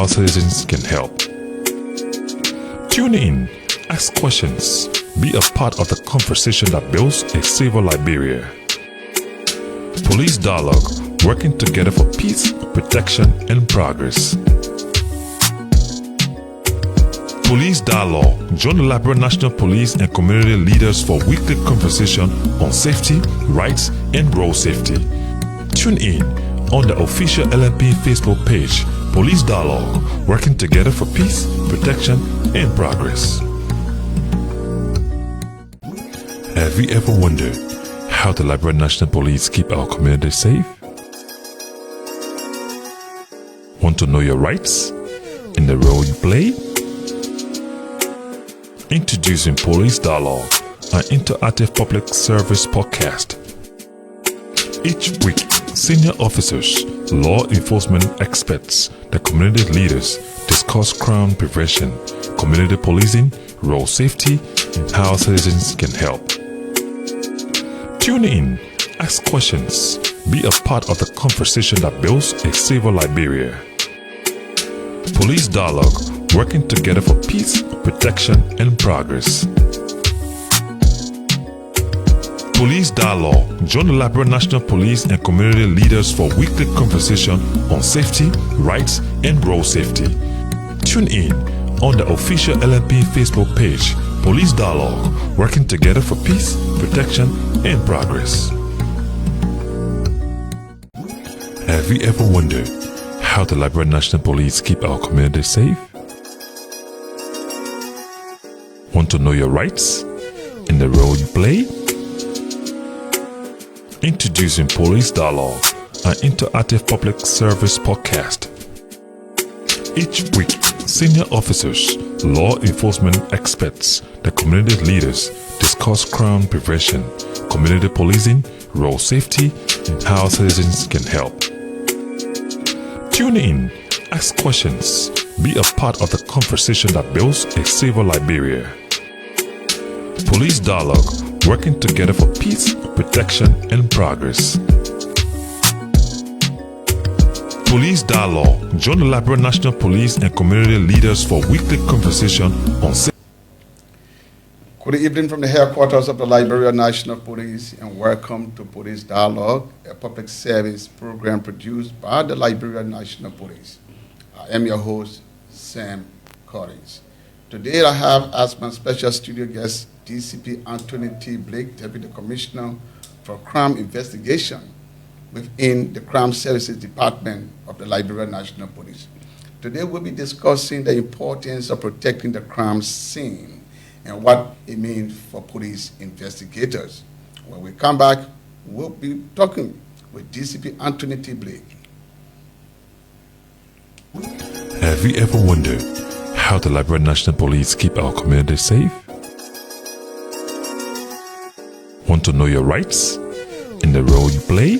our citizens can help. Tune in, ask questions, be a part of the conversation that builds a safer Liberia. Police Dialogue, working together for peace, protection, and progress. Police Dialogue, join the Liberian National Police and community leaders for weekly conversation on safety, rights, and road safety. Tune in on the official LNP Facebook page, Police Dialogue, working together for peace, protection, and progress. Have you ever wondered how the Liberian National Police keep our community safe? Want to know your rights in the role you play? Introducing Police Dialogue, an interactive public service podcast. Each week, senior officers, law enforcement experts, the community leaders discuss crime prevention, community policing, road safety, and how citizens can help. Tune in, ask questions, be a part of the conversation that builds a safer Liberia. Police Dialogue, working together for peace, protection, and progress. Police Dialogue, join the Liberian National Police and community leaders for weekly conversation on safety, rights, and road safety. Tune in on the official LNP Facebook page, Police Dialogue, working together for peace, protection, and progress. Have you ever wondered how the Liberian National Police keep our community safe? Want to know your rights in the role you play? Introducing Police Dialogue, an interactive public service podcast. Each week, senior officers, law enforcement experts, the community leaders discuss crime prevention, community policing, road safety, and how citizens can help. Tune in, ask questions, be a part of the conversation that builds a safer Liberia. Police Dialogue, working together for peace, protection, and progress. Police Dialogue, join the Liberian National Police and community leaders for weekly conversation on safety. Good evening from the headquarters of the Liberian National Police, and welcome to Police Dialogue, a public service program produced by the Liberian National Police. I am your host, Sam Collins. Today I have as my special studio guest DCP Anthony T. Blake, Deputy Commissioner for Crime Investigation within the Crime Services Department of the Liberian National Police. Today we'll be discussing the importance of protecting the crime scene and what it means for police investigators. When we come back, we'll be talking with DCP Anthony T. Blake. Have you ever wondered how the Liberian National Police keep our community safe? Want to know your rights in the role you play?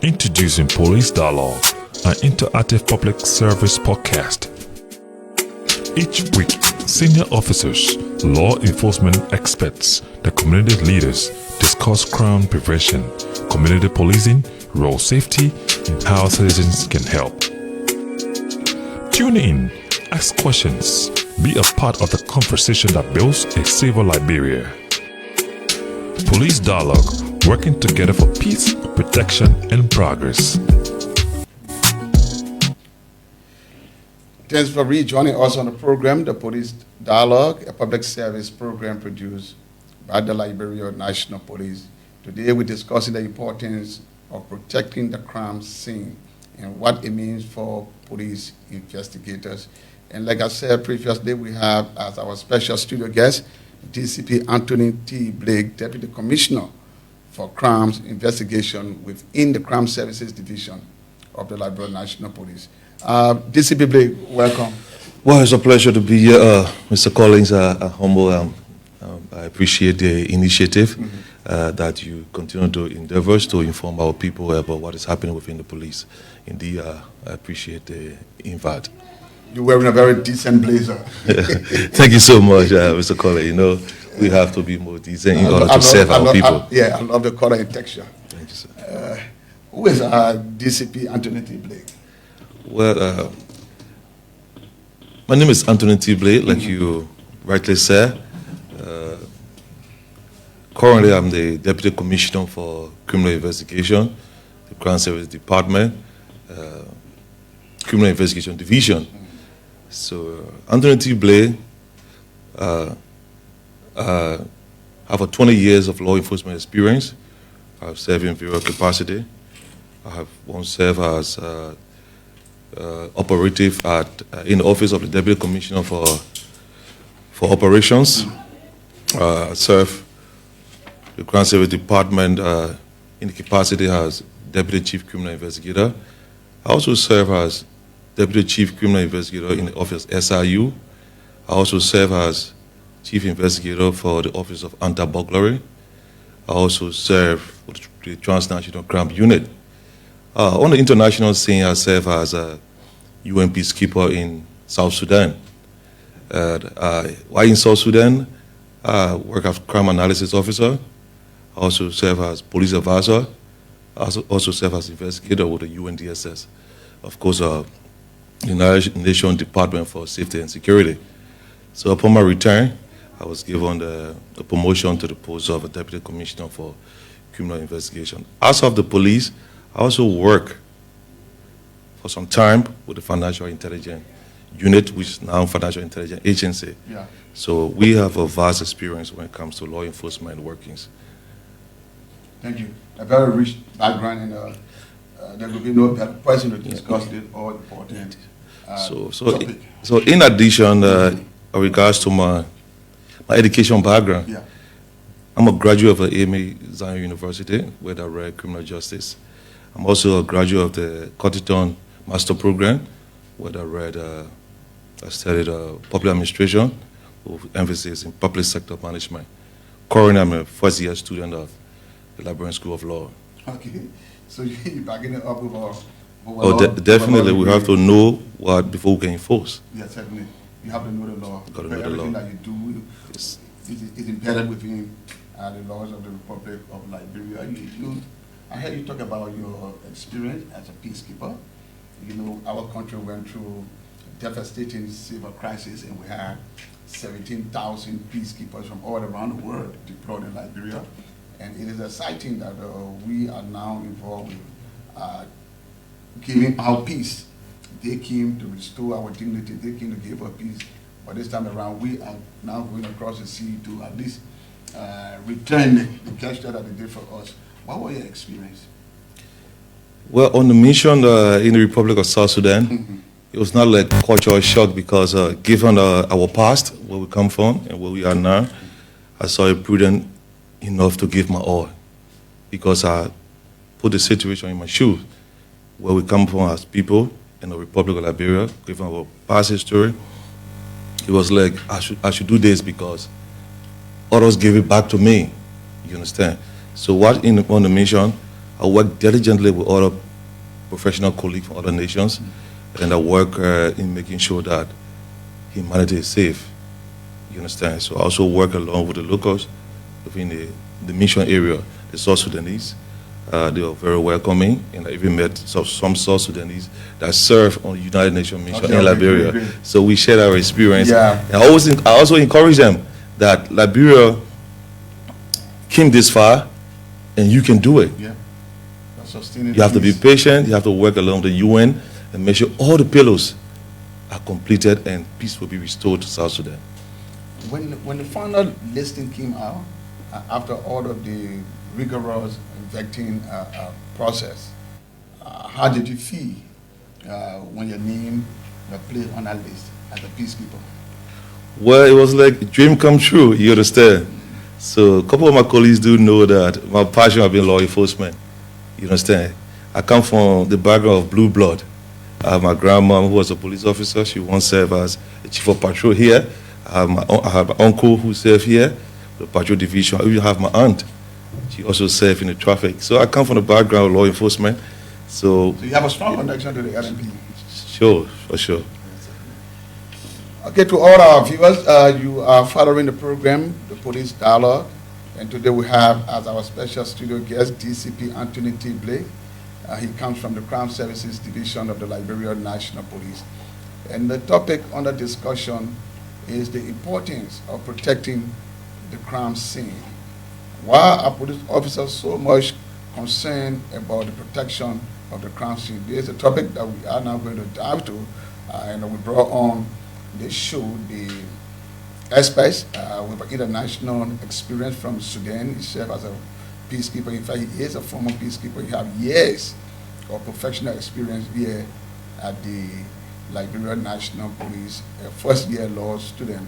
Introducing Police Dialogue, an interactive public service podcast. Each week, senior officers, law enforcement experts, the community leaders discuss crime prevention, community policing, road safety, and how citizens can help. Tune in, ask questions, be a part of the conversation that builds a safer Liberia. Police Dialogue, working together for peace, protection, and progress. Thanks for rejoining us on the program, the Police Dialogue, a public service program produced by the Liberian National Police. Today we're discussing the importance of protecting the crime scene and what it means for police investigators. And like I said previously, we have as our special studio guest, DCP Anthony T. Blake, Deputy Commissioner for Crimes Investigation within the Crime Services Division of the Liberian National Police. DCP Blake, welcome. Well, it's a pleasure to be here, Mr. Collins. Humble. I appreciate the initiative that you continue to endeavors to inform our people about what is happening within the police. Indeed, I appreciate the invite. You're wearing a very decent blazer. Thank you so much, Mr. Collins. You know, we have to be more decent in order to serve our people. I love the color and texture. Thank you, sir. Who is DCP Anthony T. Blake? Well, my name is Anthony T. Blake, like you rightly said. Currently, I'm the Deputy Commissioner for Criminal Investigation, the Crown Service Department, Criminal Investigation Division. So, Anthony T. Blake, I have 20 years of law enforcement experience. I've served in various capacity. I have once served as operative in the office of the Deputy Commissioner for Operations. I served the Crown Service Department in the capacity as Deputy Chief Criminal Investigator. I also serve as Deputy Chief Criminal Investigator in the office SIU. I also serve as Chief Investigator for the Office of Anti-Burglary. I also serve with the Transnational Crime Unit. On the international scene, I serve as a UN peacekeeper in South Sudan. While in South Sudan, I work as crime analysis officer. I also serve as police advisor. I also serve as investigator with the UNDSS. Of course, the United Nations Department for Safety and Security. So upon my return, I was given the promotion to the post of a Deputy Commissioner for Criminal Investigation. As of the police, I also work for some time with the Financial Intelligence Unit, which is now Financial Intelligence Agency. Yeah. So we have a vast experience when it comes to law enforcement workings. Thank you. A very rich background, and there will be no better person to discuss this all important topic. So in addition, in regards to my education background, Yeah. I'm a graduate of the AMA Zion University, where I read criminal justice. I'm also a graduate of the Cotterton Master Program, where I studied public administration with emphasis in public sector management. Currently, I'm a first-year student of the Liberian School of Law. Okay. So you're backing it up with Definitely, we have to know what before we can enforce. Yeah, certainly. You have to know the law. Got to know the everything law. that you do is embedded within the laws of the Republic of Liberia. I heard you talk about your experience as a peacekeeper. You know, our country went through a devastating civil crisis, and we had 17,000 peacekeepers from all around the world deployed in Liberia. And it is exciting that we are now involved with giving our peace. They came to restore our dignity. They came to give us peace. But this time around, we are now going across the sea to at least return the gesture that they did for us. What was your experience? Well, on the mission in the Republic of South Sudan, it was not like cultural shock because given our past, where we come from and where we are now, I saw it prudent enough to give my all because I put the situation in my shoes, where we come from as people in the Republic of Liberia, given our past history. It was like, I should do this because others gave it back to me, you understand? So on the mission, I work diligently with other professional colleagues from other nations, and I work in making sure that humanity is safe, you understand? So I also work along with the locals within the mission area, the South Sudanese. They were very welcoming, and I even met some South Sudanese that serve on the United Nations mission in Liberia. So we shared our experience. Yeah. And I also encourage them that Liberia came this far, and you can do it. Yeah. Sustaining You have to be peace. patient. You have to work along the UN and make sure all the pillars are completed and peace will be restored to South Sudan. When the final listing came out, after all of the rigorous vetting process, how did you feel when your name was placed on that list as a peacekeeper? Well, it was like a dream come true, you understand? So a couple of my colleagues do know that my passion has been law enforcement, you understand? I come from the background of blue blood. I have my grandma who was a police officer. She once served as a chief of patrol here. I have my uncle who served here, the patrol division. I even have my aunt. She also served in the traffic. So I come from the background of law enforcement. So you have a strong connection to the LNP. Sure, for sure. Okay, to all our viewers, you are following the program, The Police Dialogue, and today we have as our special studio guest DCP Anthony T. Blake. He comes from the Crime Services Division of the Liberian National Police. And the topic under discussion is the importance of protecting the crime scene. Why are police officers so much concerned about the protection of the crime scene? This is a topic that we are now going to dive to, and we brought on this show the experts with international experience from Sudan. He served as a peacekeeper. In fact, he is a former peacekeeper. He has years of professional experience here at the Liberian National Police, a first-year law student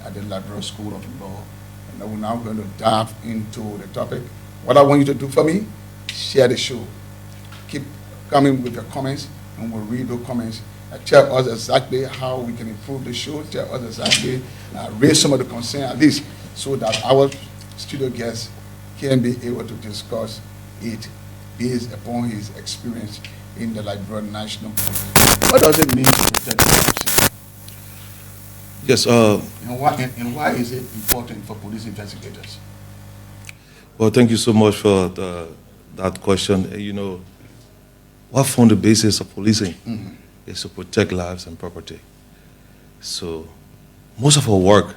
at the Liberia School of Law. And we're now going to dive into the topic. What I want you to do for me, share the show. Keep coming with your comments, and we'll read those comments. Tell us exactly how we can improve the show. Tell us exactly, raise some of the concern at least, so that our studio guests can be able to discuss it based upon his experience in the Liberian National Police. What does it mean to protect the crime scene? Yes. And why is it important for police investigators? Well, thank you so much for that question. You know, what formed the basis of policing is to protect lives and property. So most of our work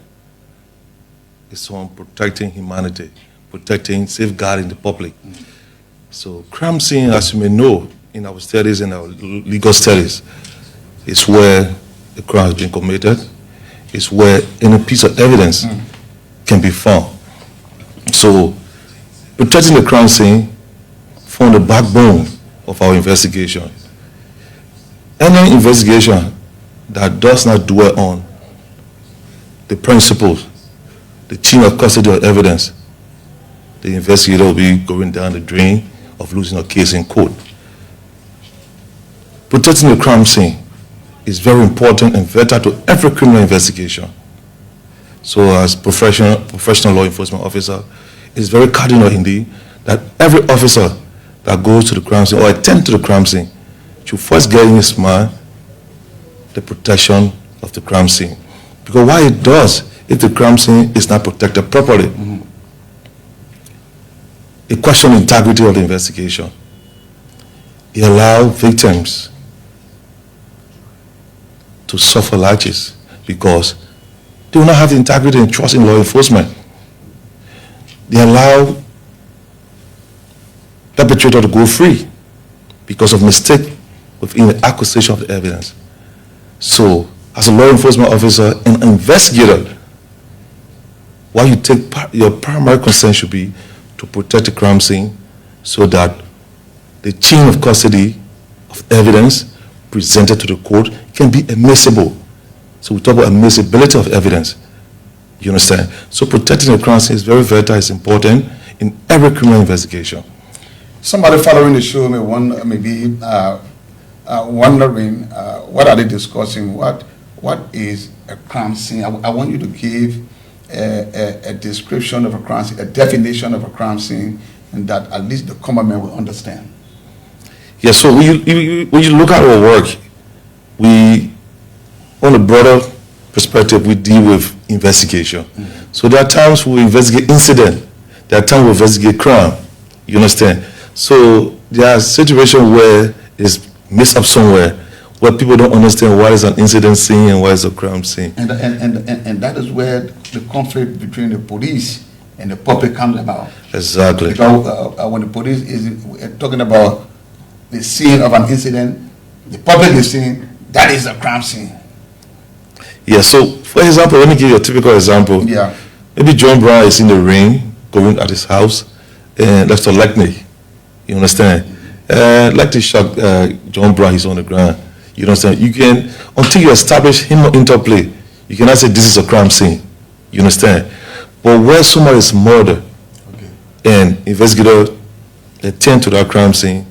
is on protecting humanity, protecting, safeguarding the public. So crime scene, as you may know, in our studies and our legal studies, is where the crime has been committed, is where any piece of evidence can be found. So protecting the crime scene forms the backbone of our investigation. Any investigation that does not dwell on the principles, the chain of custody of evidence, the investigator will be going down the drain of losing a case in court. Protecting the crime scene is very important and vital to every criminal investigation. So as professional law enforcement officer, it's very cardinal indeed that every officer that goes to the crime scene or attend to the crime scene should first get in his mind the protection of the crime scene. Because why it does, if the crime scene is not protected properly, it questions the integrity of the investigation. It allows victims to suffer lashes because they will not have the integrity and trust in law enforcement. They allow perpetrator to go free because of mistake within the acquisition of the evidence. So, as a law enforcement officer and investigator, what you take, your primary concern should be to protect the crime scene so that the chain of custody of evidence presented to the court can be admissible. So we talk about admissibility of evidence. You understand? So protecting the crime scene is very vital, it's important in every criminal investigation. Somebody following the show may be wondering what are they discussing? What is a crime scene? I want you to give a description of a crime scene, a definition of a crime scene, and that at least the common man will understand. Yes, so when you look at our work, we, on a broader perspective, we deal with investigation. So there are times we investigate incident, there are times we investigate crime, you understand? So there are situations where it's mixed up somewhere, where people don't understand what is an incident scene and what is a crime scene. And that is where the conflict between the police and the public comes about. Exactly. Because when the police is talking about the scene of an incident, the public is saying that is a crime scene. Yeah, so for example, let me give you a typical example. Yeah. Maybe John Brown is in the rain, going at his house, and Dr. Lackney, you understand? Like to shock John Brown, he's on the ground. You understand? You can, until you establish him or interplay, you cannot say this is a crime scene. You understand? But where somebody is murdered, and investigators attend to that crime scene,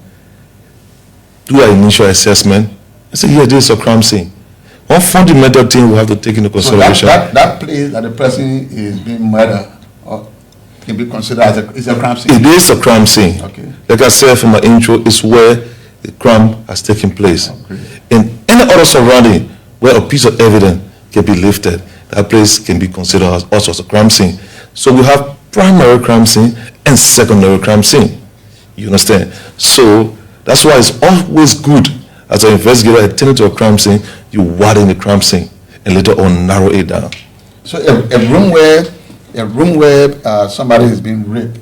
do an initial assessment, and say, yeah, this is a crime scene. One fundamental thing we have to take into consideration. So that place that the person is being murdered can be considered as a crime scene? It is a crime scene. Okay. Like I said from my intro, it's where the crime has taken place. Okay. In any other surrounding where a piece of evidence can be lifted, that place can be considered as also as a crime scene. So we have primary crime scene and secondary crime scene. You understand? So That's why it's always good as an investigator attending to a crime scene, you widen the crime scene and later on narrow it down. So a room where somebody has been raped,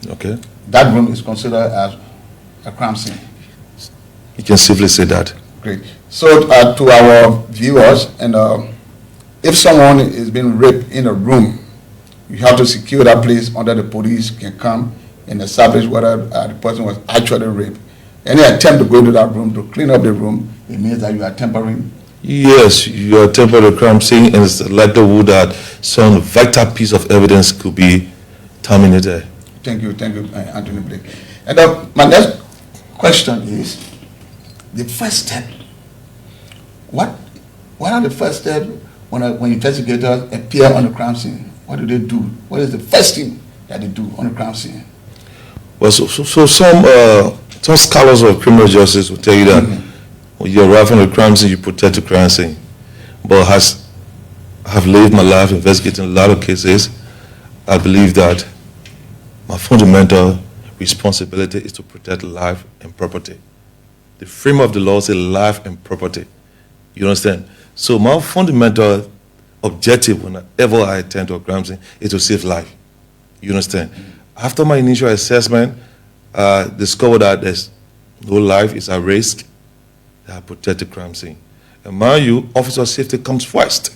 Okay? that room is considered as a crime scene. You can safely say that. Great. So to our viewers, and if someone is being raped in a room, you have to secure that place until the police can come and establish whether the person was actually raped. Any attempt to go into that room to clean up the room, it means that you are tampering. Yes, you are tampering the crime scene, and it's likelihood that some vital piece of evidence could be terminated. Thank you, Anthony Blake. And my next question is, the first step. What are the first steps when investigators appear on the crime scene? What do they do? What is the first thing that they do on the crime scene? Well, so some scholars of criminal justice will tell you that when you arrive on the crime scene, you protect the crime scene. But I have lived my life investigating a lot of cases. I believe that my fundamental responsibility is to protect life and property. The frame of the law says life and property. You understand? So my fundamental objective whenever I attend to a crime scene is to save life. You understand? After my initial assessment, I discovered that there's no life is at risk. I protect the crime scene. And mind you, officer safety comes first.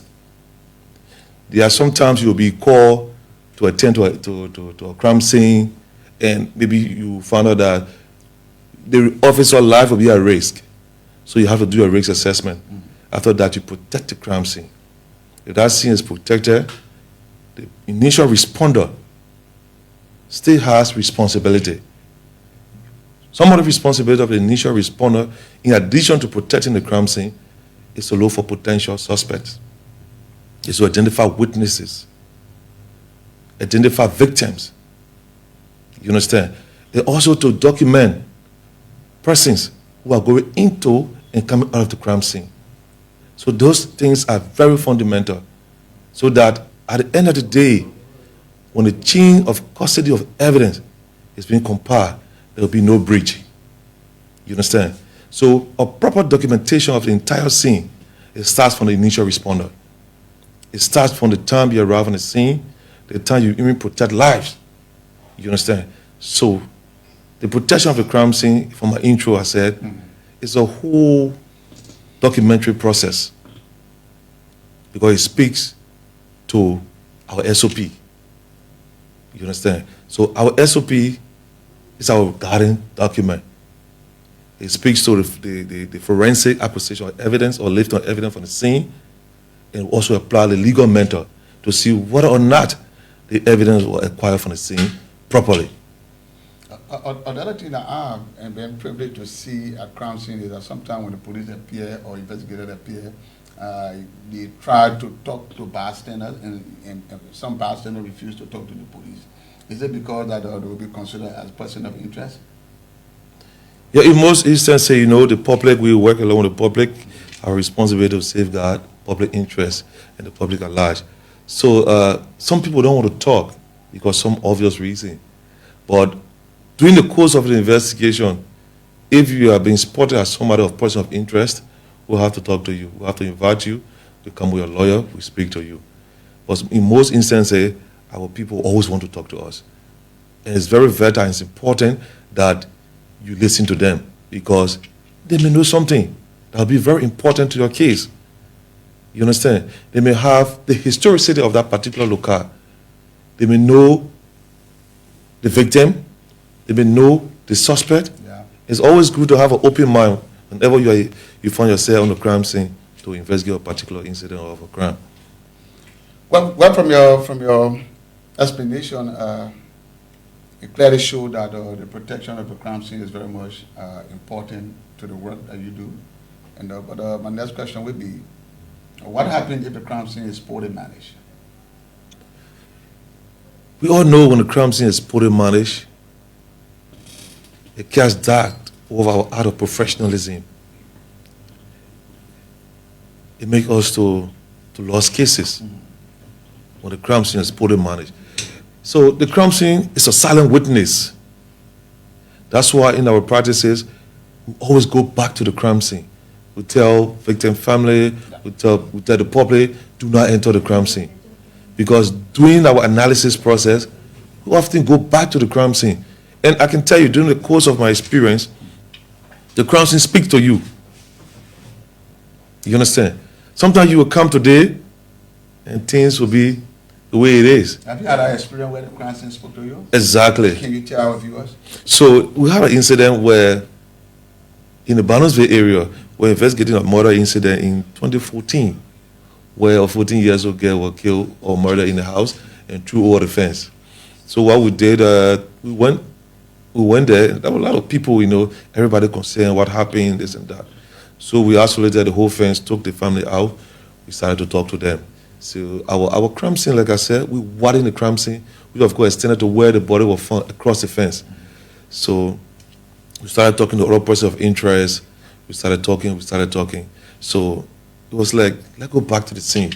There are sometimes you'll be called to attend to a crime scene, and maybe you found out that the officer's life will be at risk. So you have to do a risk assessment. After that, you protect the crime scene. If that scene is protected, the initial responder still has responsibility. Some of the responsibility of the initial responder, in addition to protecting the crime scene, is to look for potential suspects. Is to identify witnesses, identify victims. You understand? And also to document persons who are going into and coming out of the crime scene. So those things are very fundamental, so that at the end of the day, when the chain of custody of evidence is being compiled, there will be no breach. You understand? So a proper documentation of the entire scene, it starts from the initial responder. It starts from the time you arrive on the scene, the time you even protect lives. You understand? So the protection of the crime scene, from my intro I said, is a whole documentary process, because it speaks to our SOP. You understand? So our SOP is our guiding document. It speaks to the forensic acquisition of evidence or lift of evidence from the scene, and also apply the legal method to see whether or not the evidence was acquired from the scene properly. Another thing that I have been privileged to see at crime scene is that sometimes when the police appear or investigators appear, they try to talk to bystanders, and some bystanders refuse to talk to the police. Is it because that they will be considered as person of interest? Yeah, in most instances, you know, the public, we work along with the public, our responsibility to safeguard public interest and the public at large. So some people don't want to talk because some obvious reason. But during the course of the investigation, if you are being spotted as somebody of person of interest, we'll have to talk to you. We'll have to invite you to come with a lawyer, we speak to you. But in most instances, our people always want to talk to us. And it's very vital and it's important that you listen to them, because they may know something that will be very important to your case. You understand? They may have the historicity of that particular locale. They may know the victim. They may know the suspect. Yeah. It's always good to have an open mind whenever you find yourself on the crime scene to investigate a particular incident of a crime. Well, from your explanation, it clearly showed that the protection of the crime scene is very much important to the work that you do. And but my next question would be, what happens if the crime scene is poorly managed? We all know when the crime scene is poorly managed, it casts doubt over our art of professionalism. It makes us to lose cases when the crime scene is poorly managed. So the crime scene is a silent witness. That's why in our practices, we always go back to the crime scene. We tell victim family, we tell the public, do not enter the crime scene. Because during our analysis process, we often go back to the crime scene. And I can tell you, during the course of my experience, the crime scene speaks to you. You understand? Sometimes you will come today, and things will be the way it is. Have you had that experience where the crime scene spoke to you? Exactly. Can you tell our viewers? So we had an incident where, in the Barnesville area, we're investigating a murder incident in 2014, where a 14-year-old girl was killed or murdered in the house and threw over the fence. So what we did, we went there. There were a lot of people, everybody concerned what happened, this and that. So we isolated the whole fence, took the family out. We started to talk to them. So our crime scene, like I said, we widened the crime scene, which of course extended to where the body was found across the fence. So we started talking to other persons of interest. We started talking. So it was like, let's go back to the scene.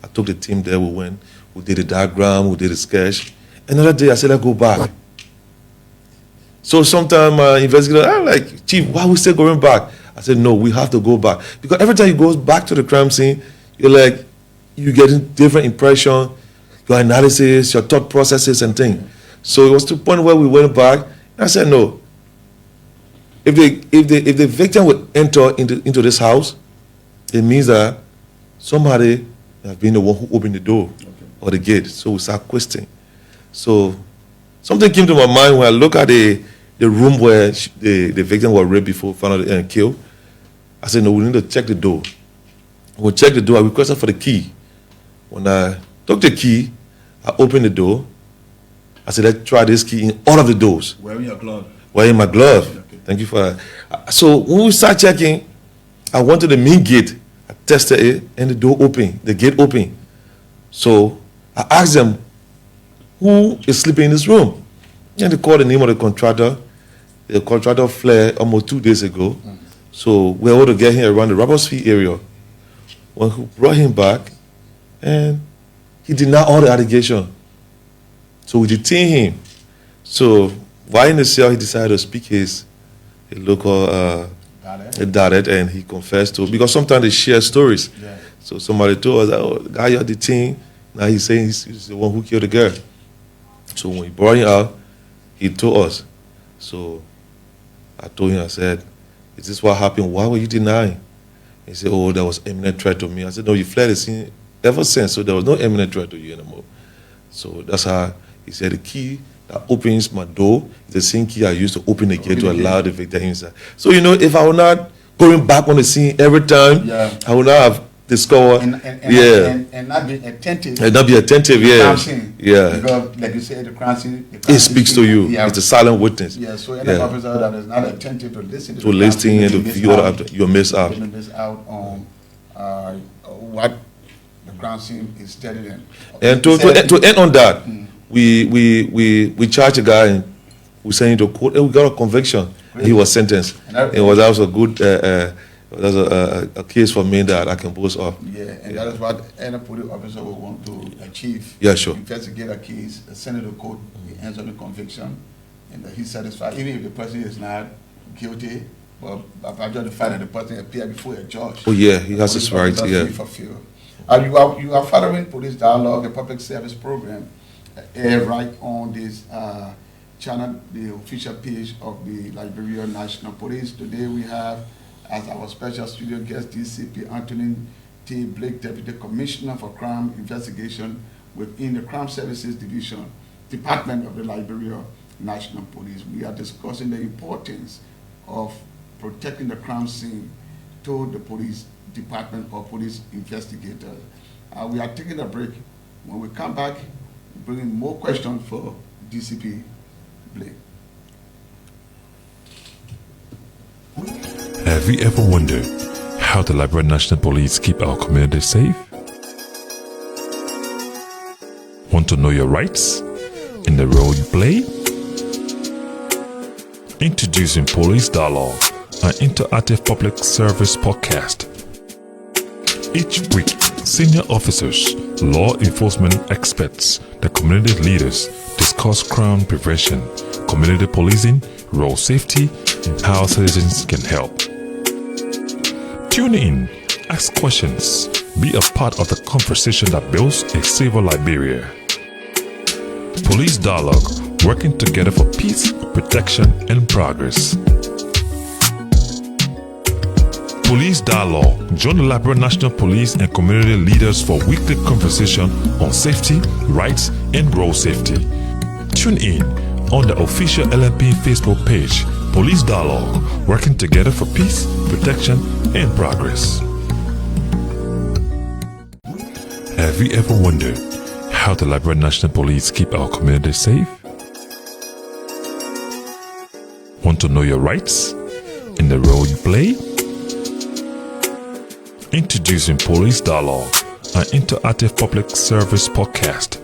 I took the team there, we went, we did a diagram, we did a sketch. Another day I said, let's go back. So sometime investigator, I'm like, Chief, why are we still going back? I said, no, we have to go back. Because every time you go back to the crime scene, you're getting different impression, your analysis, your thought processes and things. So it was to the point where we went back, and I said, no. If the victim would enter into this house, it means that somebody has been the one who opened the door or the gate. So we start questioning. So something came to my mind when I look at the room where the victim was raped before found out and killed. I said, no, we need to check the door. When we checked the door, I requested for the key. When I took the key, I opened the door. I said, let's try this key in all of the doors. Wearing your glove. Wearing my glove. Okay. Thank you for that. So when we start checking, I went to the main gate. I tested it, and the door opened. The gate opened. So I asked them, who is sleeping in this room? And they called the name of the contractor. The contractor fled almost 2 days ago. So we were able to get him around the Robertsfield area. When we brought him back, and he denied all the allegations. So we detained him. So while in the cell, he decided to speak his local direct, and he confessed to, because sometimes they share stories. Yeah. So somebody told us, oh, the guy you're detained, now he's saying he's the one who killed the girl. So when we brought him out, he told us. So I told him, I said, is this what happened? Why were you denying? He said, oh, there was imminent threat to me. I said, no, you fled the scene ever since, so there was no imminent threat to you anymore. So that's how he said the key that opens my door is the same key I used to open the gate to allow the victim inside. So, if I were not going back on the scene every time, I would not have discovered, and not be attentive. And not be attentive, yeah. Because, like you said, the crime scene, it speaks to you. It's a silent witness. Yeah, so any officer that is not attentive to listen to listening and to view you miss out. You miss out on what the crime scene is telling them. And to end on that, we charged a guy and we sent him to court and we got a conviction. He was sentenced. It was also a good. That's a case for me that I can boast of. Yeah, and that is what any police officer will want to achieve. Yeah, sure. Investigate a case, send it to court, he ends up in conviction, and he's satisfied, even if the person is not guilty, but after the fact that the person appear before a judge. Oh yeah, he has his right. Yeah. You are following Police Dialogue, a public service program, right on this channel, the official page of the Liberia National Police. Today we have as our special studio guest, DCP Anthony T. Blake, Deputy Commissioner for Crime Investigation within the Crime Services Department of the Liberia National Police. We are discussing the importance of protecting the crime scene to the police department or police investigators. We are taking a break. When we come back, we'll bring in more questions for DCP Blake. Have you ever wondered how the Liberian National Police keep our community safe? Want to know your rights and the role you play? Introducing Police Dialogue, an interactive public service podcast. Each week, senior officers, law enforcement experts, the community leaders discuss crime prevention, community policing, road safety, and how citizens can help. Tune in, ask questions, be a part of the conversation that builds a safer Liberia. Police Dialogue, working together for peace, protection, and progress. Police Dialogue. Join the Liberian National Police and community leaders for weekly conversation on safety, rights, and road safety. Tune in on the official LNP Facebook page, Police Dialogue, working together for peace, protection, and progress. Have you ever wondered how the Liberian National Police keep our community safe? Want to know your rights and the role you play? Introducing Police Dialogue, an interactive public service podcast.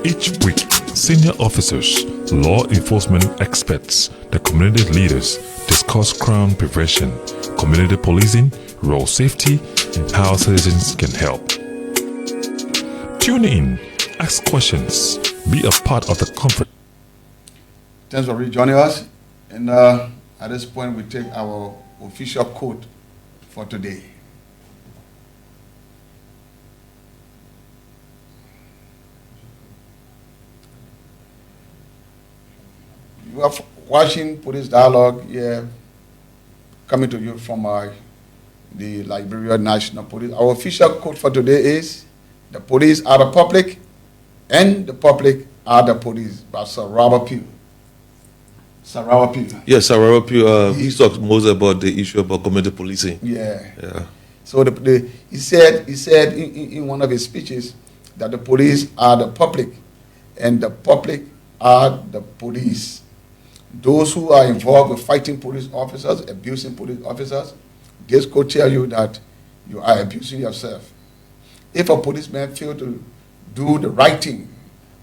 Each week, senior officers, law enforcement experts, the community leaders discuss crime prevention, community policing, road safety, and how citizens can help. Tune in, ask questions, be a part of the conference. Thanks for rejoining us. And at this point, we take our official quote for today. You are watching Police Dialogue here, coming to you from the Liberian National Police. Our official quote for today is, "The police are the public, and the public are the police," by Sir Robert Pugh. Sir Robert Pugh. Yes, Sir Robert Pugh, he talks most about the issue about community policing. Yeah. So he said in one of his speeches that the police are the public, and the public are the police. Those who are involved with fighting police officers, abusing police officers, this could tell you that you are abusing yourself. If a policeman fails to do the right thing,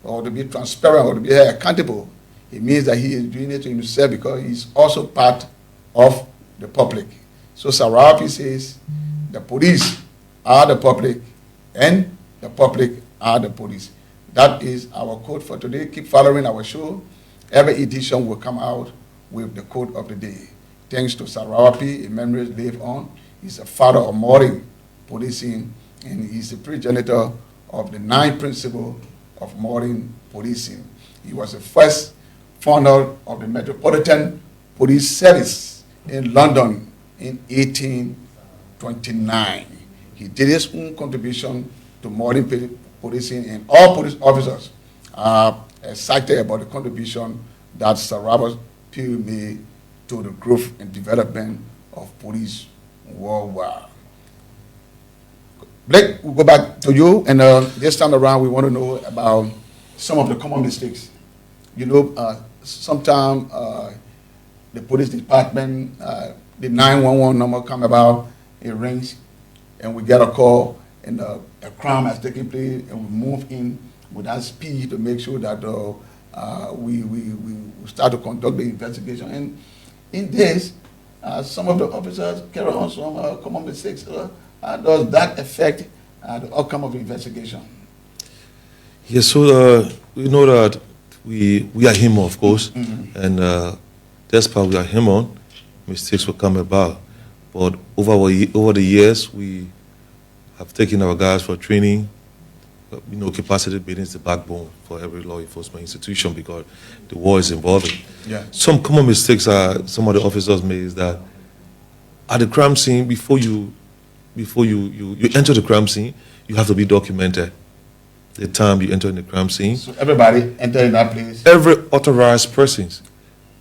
or to be transparent, or to be accountable, it means that he is doing it to himself because he's also part of the public. So Sarapi says, the police are the public, and the public are the police. That is our quote for today. Keep following our show. Every edition will come out with the quote of the day. Thanks to Sarapi, his memories live on. He's a father of modern policing, and he's the progenitor of the 9 principles of modern policing. He was the first founder of the Metropolitan Police Service in London in 1829. He did his own contribution to modern policing, and all police officers are excited about the contribution that Sir Robert Pugh made to the growth and development of police worldwide. Blake, we'll go back to you, and this time around we want to know about some of the common mistakes. You know, sometimes the police department, the 911 number come about, it rings, and we get a call, and a crime has taken place, and we move in with that speed to make sure that we start to conduct the investigation. And in this, some of the officers carry on some common mistakes. How does that affect the outcome of the investigation? Yes, so we know that we are human, of course, and despite we are human, mistakes will come about. But over the years, we have taken our guys for training. You know, capacity building is the backbone for every law enforcement institution because the war is involving. Yeah. Some common mistakes some of the officers made is that at the crime scene, before you enter the crime scene, you have to be documented. The time you enter in the crime scene. So everybody enter in that place. Every authorized persons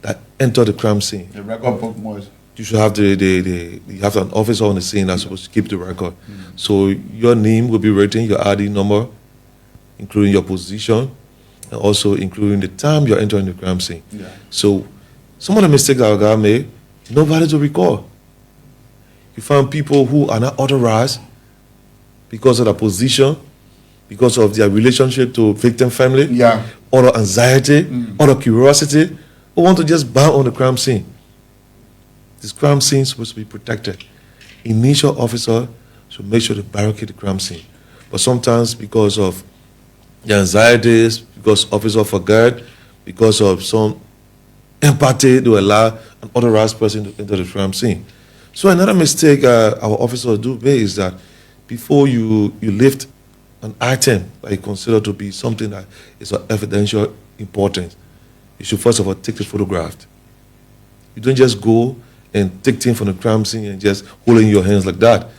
that enter the crime scene. The record book must. You should have you have an officer on the scene that's supposed to keep the record. So your name will be written, your ID number, including your position, and also including the time you're entering the crime scene. Yeah. So some of the mistakes our guy made, nobody to recall. You find people who are not authorized because of their position, because of their relationship to victim family, or the anxiety, or the curiosity, who want to just bounce on the crime scene. This crime scene is supposed to be protected. Initial officer should make sure to barricade the crime scene. But sometimes because of the anxieties, because officer forgot, because of some empathy to allow an authorized person to enter the crime scene. So another mistake our officers do make is that before you lift an item that you consider to be something that is of evidential importance, you should first of all take the photograph. You don't just go and take things from the crime scene and just hold it in your hands like that.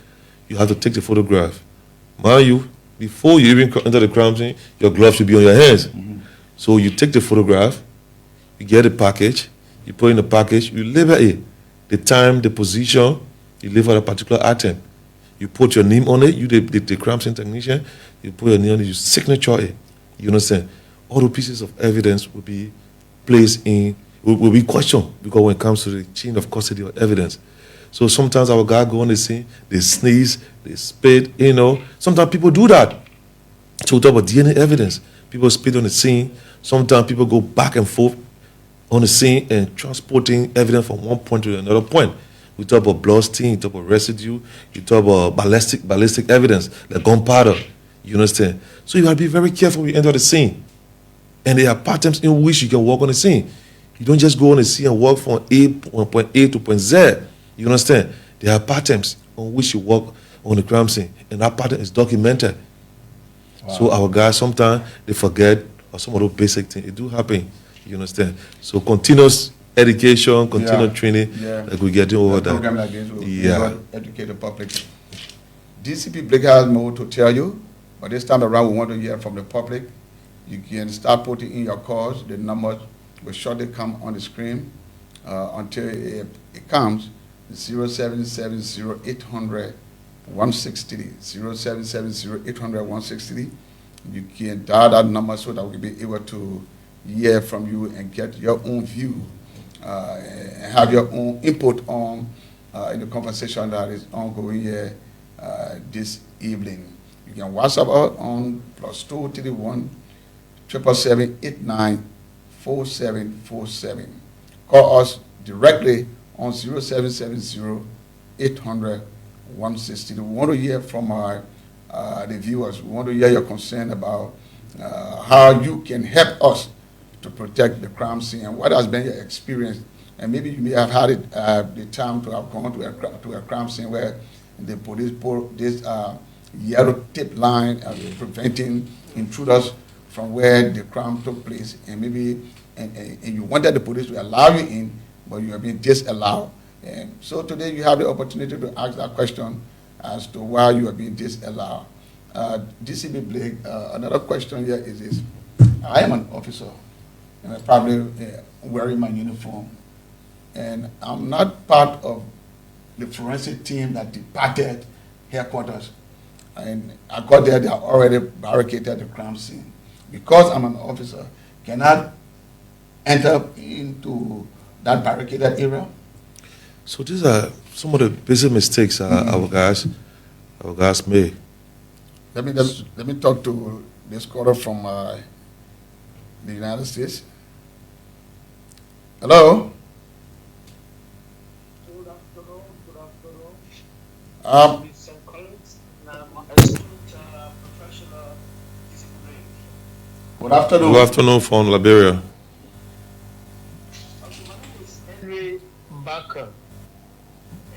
You have to take the photograph. Mind you, before you even enter the crime scene, your gloves should be on your hands. So you take the photograph, you get the package, you put in the package, you label it, the time, the position, you label a particular item. You put your name on it, you the crime scene technician, you put your name on it, you signature it. You understand? All the pieces of evidence will be placed in, will be questioned, because when it comes to the chain of custody of evidence. So sometimes our guys go on the scene, they sneeze, they spit, you know. Sometimes people do that. So we talk about DNA evidence. People spit on the scene. Sometimes people go back and forth on the scene and transporting evidence from one point to another point. We talk about blood stain, you talk about residue, you talk about ballistic evidence, like gunpowder. You understand? So you have to be very careful when you enter the scene. And there are patterns in which you can walk on the scene. You don't just go on the scene and walk from point A to point Z. You understand? There are patterns on which you walk on the crime scene, and that pattern is documented. Wow. So our guys, sometimes they forget or some of those basic things. It do happen. You understand? So continuous education, continuous training, like we getting over that. Program like this will educate the public. DCP Blake has more to tell you, but this time around we want to hear from the public. You can start putting in your calls. The numbers will shortly come on the screen until it comes. 0770-800-1630. 0770-800-1630. You can dial that number so that we'll be able to hear from you and get your own view and have your own input on in the conversation that is ongoing here this evening. You can WhatsApp us on +231 777-894747. Call us directly on 0770-800-1630. We want to hear from the viewers. We want to hear your concern about how you can help us to protect the crime scene and what has been your experience. And maybe you may have had it, the time to have gone to a crime scene where the police put this yellow tape line preventing intruders from where the crime took place, and maybe and you wanted the police to allow you in, but you have been disallowed. And so today you have the opportunity to ask that question as to why you are being disallowed. DCP Blake, another question here is this. I am an officer, and I'm probably wearing my uniform, and I'm not part of the forensic team that departed headquarters. And I got there, they are already barricaded the crime scene. Because I'm an officer, can I enter into that barricaded area? So these are some of the basic mistakes our guys make. Let me talk to this caller from the United States. Hello. Good afternoon. Good Um, Good afternoon. Good afternoon from Liberia. My name is Henry Barker,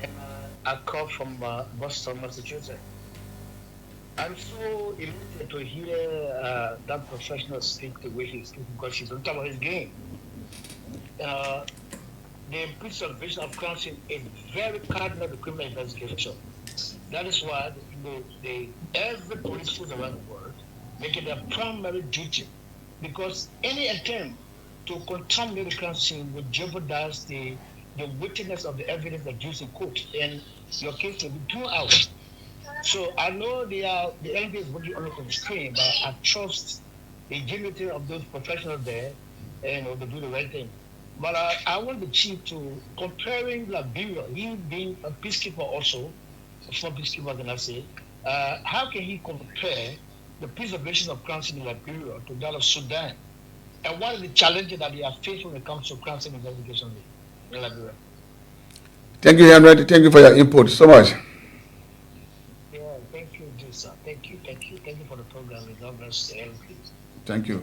and I call from Boston, Massachusetts. I'm so elated to hear that professional speak the way he speaks, because he's on top of his game. The preservation of crime scene is very cardinal to criminal investigation. That is why every police force around the world make it their primary duty, because any attempt to contaminate the crime scene would jeopardize the witness of the evidence that's used in court, and your case will be thrown out. So I know the LP is working on the screen, but I trust the ingenuity of those professionals there, and to do the right thing. But I want the chief to, comparing Liberia, he being a peacekeeper also, a former peacekeeper, can I say, how can he compare the preservation of crime scene in Liberia to that of Sudan? And what are the challenges that they are facing when it comes to crime scene investigation in Liberia? Thank you, Henry. Thank you for your input so much. Yeah, thank you, sir. Thank you for the program. God bless the LP. Thank you.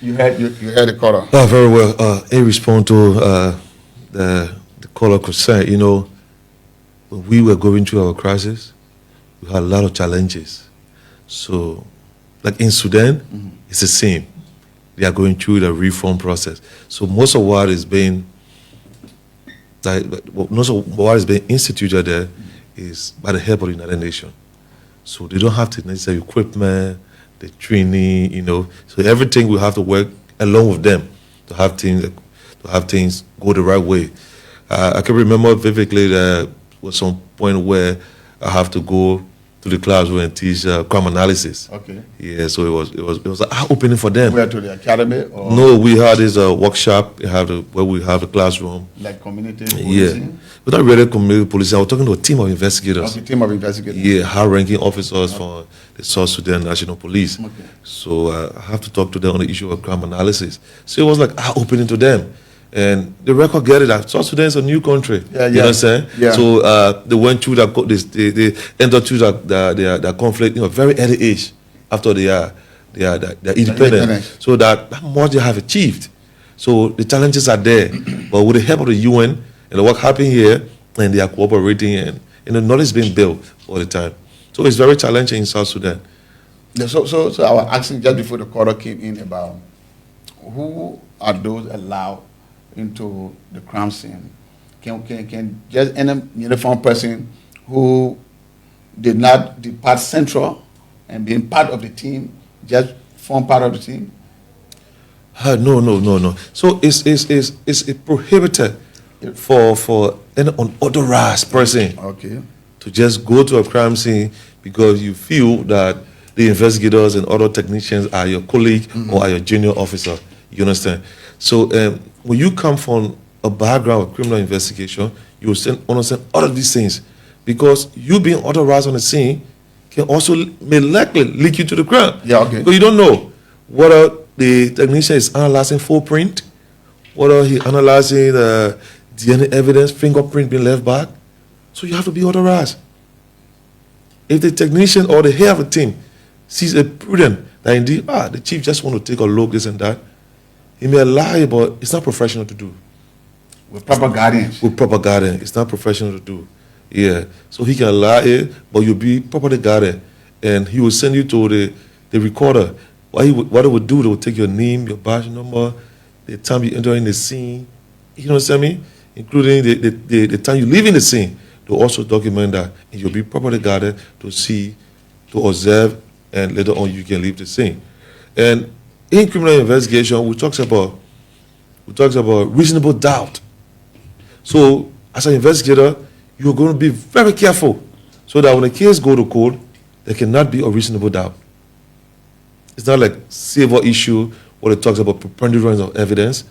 You had the caller. Very well. In response to the caller concern, when we were going through our crisis, we had a lot of challenges. So, like in Sudan, it's the same. They are going through the reform process. So most of what is being instituted there is by the help of the United Nations. So they don't have the necessary equipment, the training, So everything we have to work along with them to have things go the right way. I can remember vividly there was some point where I have to go to the classroom and teach crime analysis. Okay. Yeah, so it was an eye-opening for them. Where, to the academy? Or? No, we had this workshop. Where we have the classroom. Like community policing? Yeah, but not really community policing. I was talking to a team of investigators. Okay, team of investigators. Yeah, high-ranking officers from the South Sudan National Police. Okay. So I have to talk to them on the issue of crime analysis. So it was like eye-opening to them. And the record get it that South Sudan is a new country. Yeah, you know what I'm saying? Yeah. So they went through they entered through that conflict, very early age after they are independent. So that much they have achieved. So the challenges are there, but with the help of the UN and the work happening here, and they are cooperating, and the knowledge is being built all the time. So it's very challenging in South Sudan. Yeah, so I was asking just before the caller came in about who are those allowed into the crime scene. Can just any uniformed person who did not depart central and being part of the team just form part of the team? No. So it's prohibited for any unauthorized person to just go to a crime scene because you feel that the investigators and other technicians are your colleague or are your junior officer. You understand? So when you come from a background of criminal investigation, you will understand all of these things because you being authorized on the scene can also may likely lead you to the crime. Yeah, okay. Because you don't know whether the technician is analyzing footprint, whether he analyzing the DNA evidence, fingerprint being left back. So you have to be authorized. If the technician or the head of the team sees a prudent that indeed, the chief just want to take a look, this and that, he may lie, but it's not professional to do. With proper guidance. With proper guidance. It's not professional to do. Yeah. So he can lie, but you'll be properly guided. And he will send you to the recorder. What they would do, they will take your name, your badge number, the time you enter in the scene, you know what I mean? Including the time you leave in the scene. They'll also document that. And you'll be properly guided to see, to observe, and later on you can leave the scene. And in criminal investigation, we talk about reasonable doubt. So, as an investigator, you're going to be very careful so that when the case go to court, there cannot be a reasonable doubt. It's not like civil issue where it talks about preponderance of evidence,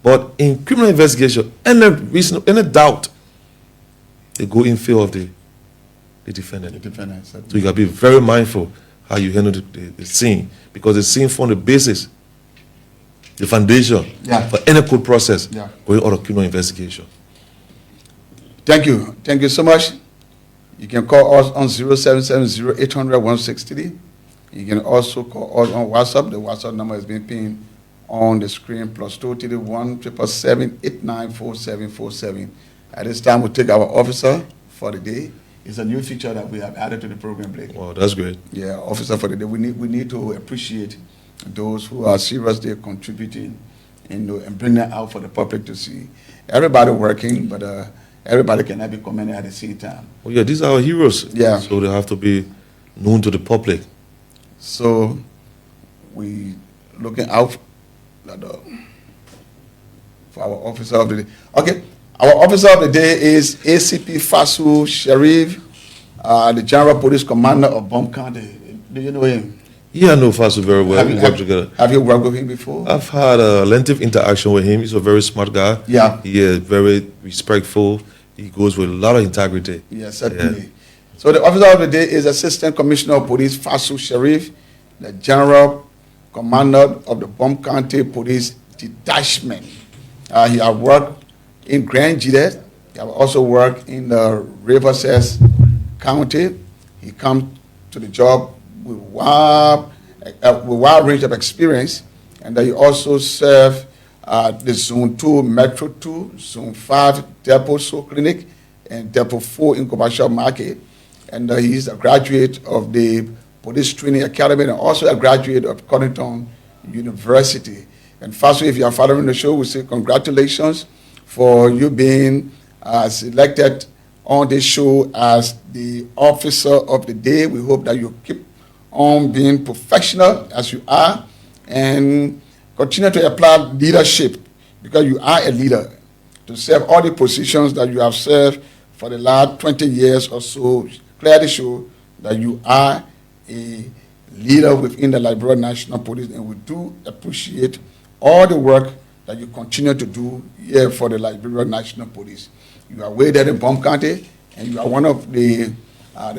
but in criminal investigation, any doubt, they go in favor of the defendant. So you got to be very mindful how you handle the scene, because the scene forms the basis, the foundation for any court process going out of criminal investigation. Thank you so much. You can call us on 0770-800-1630. You can also call us on WhatsApp. The WhatsApp number is being pinned on the screen, +231 777 894747. At this time, we'll take our officer for the day. It's a new feature that we have added to the program, Blake. Wow, that's great. Yeah, officer for the day. We need to appreciate those who are seriously contributing, and bring that out for the public to see. Everybody working, but everybody cannot be commended at the same time. Oh yeah, these are our heroes. Yeah. So they have to be known to the public. So we looking out for our officer of the day. Okay, our officer of the day is ACP Fasu Sharif, the General Police Commander of Bum County. Do you know him? Yeah, I know Fasu very well. We work together. Have you worked with him before? I've had a lengthy interaction with him. He's a very smart guy. Yeah. He is very respectful. He goes with a lot of integrity. Yes, certainly. Yeah. So the officer of the day is Assistant Commissioner of Police Fasu Sharif, the General Commander of the Bum County Police Detachment. He has worked in Grand Gide. He has also worked in the Riverside County. He comes to the job with WAP a wide range of experience, and that you also serve the Zone 2, Metro 2, Zone 5, Depot Soul Clinic, and Depot 4 in Commercial Market. And he's a graduate of the Police Training Academy and also a graduate of Connington University. And firstly, if you are following the show, we say congratulations for you being selected on this show as the Officer of the Day. We hope that you keep on being professional as you are and continue to apply leadership, because you are a leader, to serve all the positions that you have served for the last 20 years or so. Clearly show that you are a leader within the Liberian National Police, and we do appreciate all the work that you continue to do here for the Liberian National Police. You are way there in Bum County, and you are one of the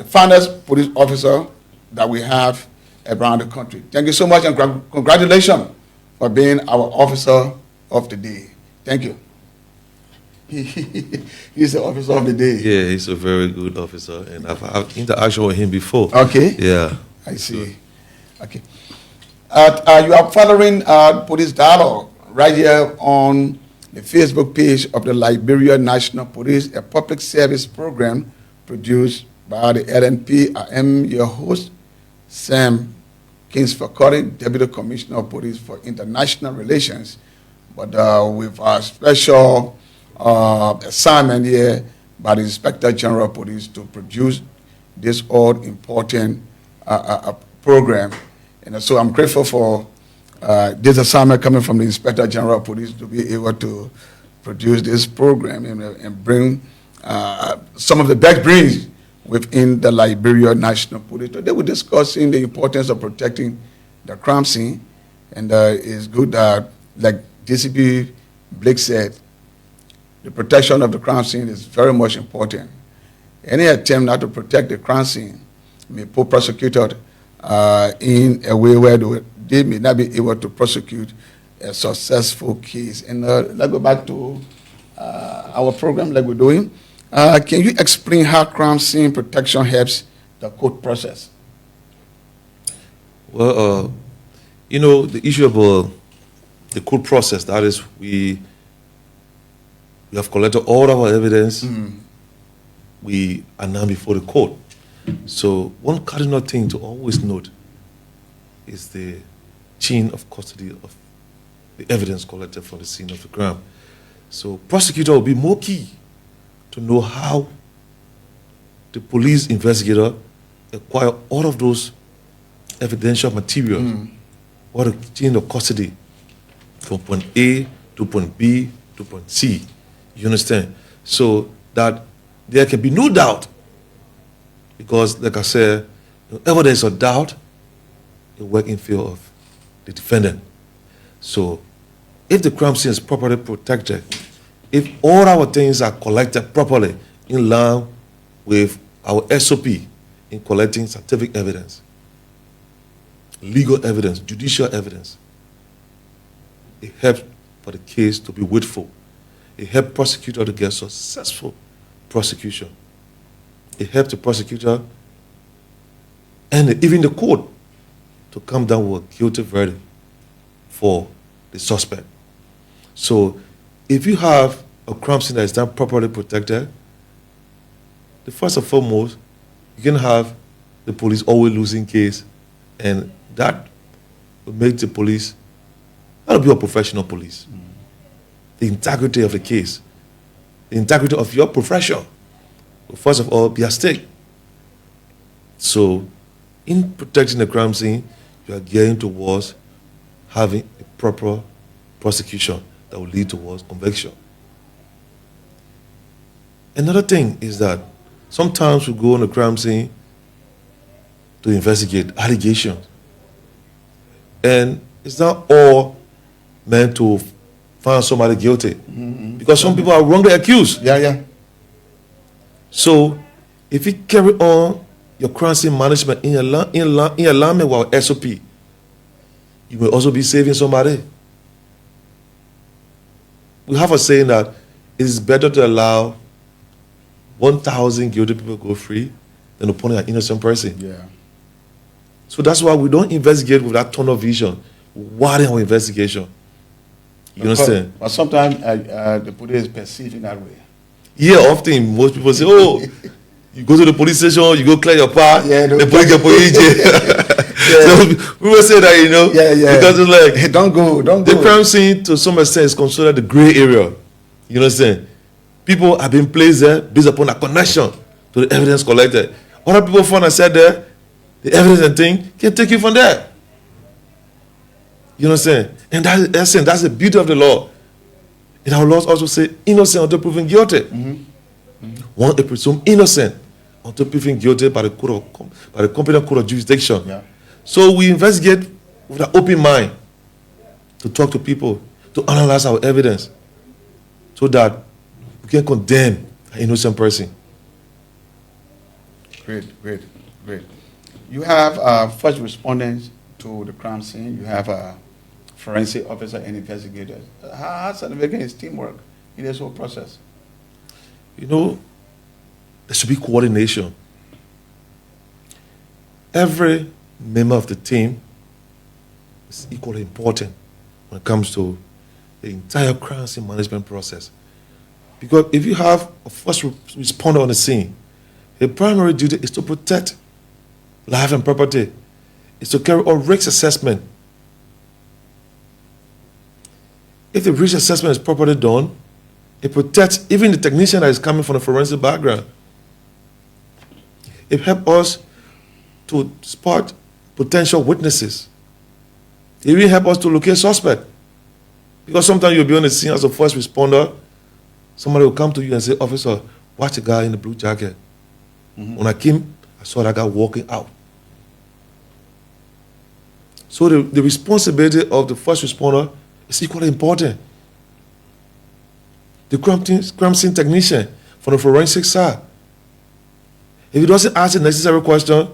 finest police officers that we have around the country. Thank you so much, and congratulations for being our Officer of the Day. Thank you. He's the Officer of the Day. Yeah, he's a very good officer, and I've had interaction with him before. Okay. Yeah. I see. Okay. You are following Police Dialogue right here on the Facebook page of the Liberian National Police, a public service program produced by the LNP. I am your host, Sam Kingsford, Deputy Commissioner of Police for International Relations, but with a special assignment here by the Inspector General of Police to produce this all-important program. And so I'm grateful for this assignment coming from the Inspector General of Police to be able to produce this program and bring some of the best brains within the Liberian National Police. Today we're discussing the importance of protecting the crime scene, and it's good that, like DCP Blake said, the protection of the crime scene is very much important. Any attempt not to protect the crime scene may put prosecutors in a way where they may not be able to prosecute a successful case. And let's go back to our program like we're doing. Can you explain how crime scene protection helps the court process? Well, the issue about the court process, that is, we have collected all our evidence. We are now before the court. So one cardinal thing to always note is the chain of custody of the evidence collected from the scene of the crime. So prosecutor will be more key to know how the police investigator acquire all of those evidential materials, what the chain of custody from point A to point B to point C. You understand? So that there can be no doubt, because, like I said, whenever there's a doubt, it works in favor of the defendant. So if the crime scene is properly protected, if all our things are collected properly in line with our SOP in collecting scientific evidence, legal evidence, judicial evidence, it helps for the case to be weighful. It helps prosecutor to get successful prosecution. It helps the prosecutor and even the court to come down with a guilty verdict for the suspect. So if you have a crime scene that is not properly protected, the first and foremost, you can have the police always losing case, and that will make the police not be a professional police. The integrity of the case, the integrity of your profession will first of all be at stake. So in protecting the crime scene, you are gearing towards having a proper prosecution that will lead towards conviction. Another thing is that sometimes we go on the crime scene to investigate allegations. And it's not all meant to find somebody guilty. Because some people are wrongly accused. Yeah. So if you carry on your crime scene management in alignment with our SOP, you will also be saving somebody. We have a saying that it is better to allow 1,000 guilty people go free than to punish an innocent person. Yeah. So that's why we don't investigate with that tunnel vision. Widen our investigation. You understand? But sometimes the police is perceived in that way. Yeah, often most people say, oh, you go to the police station, you go clear your part, the police can put you in jail. So people say that, because it's like, hey, don't go. The crime scene to some extent is considered the gray area. You understand? People have been placed there based upon a connection to the evidence collected. Other people found and said there, the evidence and thing can take you from there. You understand? And that's the beauty of the law. And our laws also say innocent until proven guilty. One is presumed innocent until proven guilty by the competent court of jurisdiction. Yeah. So we investigate with an open mind to talk to people, to analyze our evidence, so that we can condemn an innocent person. Great. You have first responders to the crime scene. You have a forensic officer and investigators. How significant is teamwork in this whole process? There should be coordination. Every member of the team is equally important when it comes to the entire crime scene management process. Because if you have a first responder on the scene, the primary duty is to protect life and property. It's to carry out risk assessment. If the risk assessment is properly done, it protects even the technician that is coming from a forensic background. It helps us to spot potential witnesses. It even helps us to locate suspect. Because sometimes you'll be on the scene as a first responder, somebody will come to you and say, officer, watch the guy in the blue jacket. When I came, I saw that guy walking out. So the responsibility of the first responder is equally important. The crime scene technician from the forensic side, if he doesn't ask the necessary question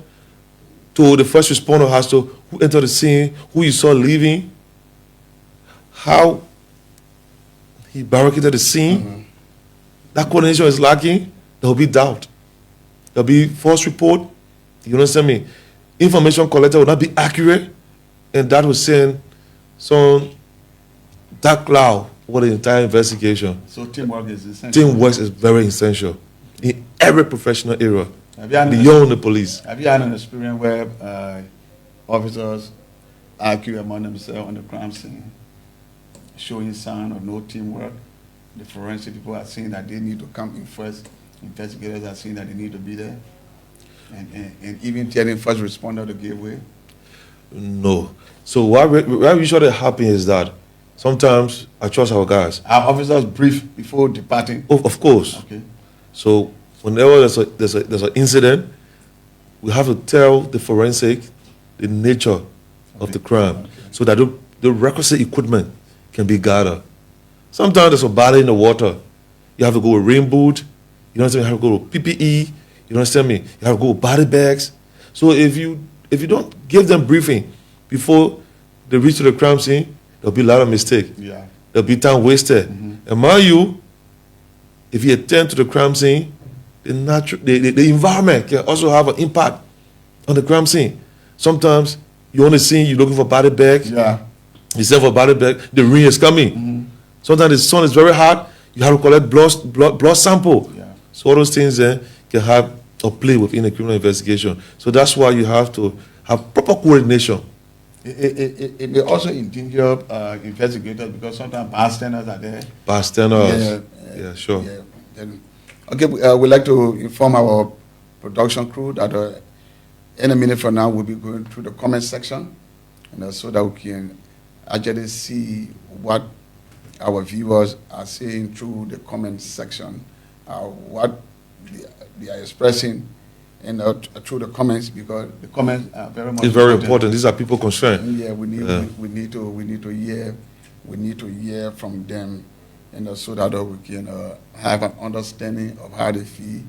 to the first responder as to who entered the scene, who you saw leaving, how he barricaded the scene, that coordination is lacking, there will be doubt. There will be false report. You understand me? Information collected will not be accurate, and that will send some dark cloud over the entire investigation. So teamwork is essential. Teamwork is very essential in every professional area, beyond the police. Have you had an experience where officers argue among themselves on the crime scene, showing sign of no teamwork? The forensic people are saying that they need to come in first. Investigators are saying that they need to be there. And even telling first responder to give way? No. So what usually happens is that sometimes I trust our guys. Our officers brief before departing? Oh, of course. Okay. So whenever there's an incident, we have to tell the forensic the nature of the crime, so that the requisite equipment can be gathered. Sometimes there's a body in the water. You have to go with rain boot. You understand? You have to go with PPE. You understand me? You have to go with body bags. So if you don't give them briefing before they reach to the crime scene, there'll be a lot of mistake. Yeah. There'll be time wasted. And mind you, if you attend to the crime scene, the environment can also have an impact on the crime scene. Sometimes you're on the scene, you're looking for body bags. Yeah. You send for a body bag, the rain is coming. Sometimes the sun is very hot, you have to collect blood sample. Yeah. So all those things can have a play within a criminal investigation. So that's why you have to have proper coordination. It may also endanger investigators, because sometimes bystanders are there. Bystanders. Yeah, sure. Yeah. Okay, we'd like to inform our production crew that in a minute from now we'll be going through the comment section, and so that we can actually see what our viewers are saying through the comment section, what they are expressing, and through the comments, because the comments are very much. It's very important. These are people concerned. Yeah, we need to hear from them, and so that we can have an understanding of how they feel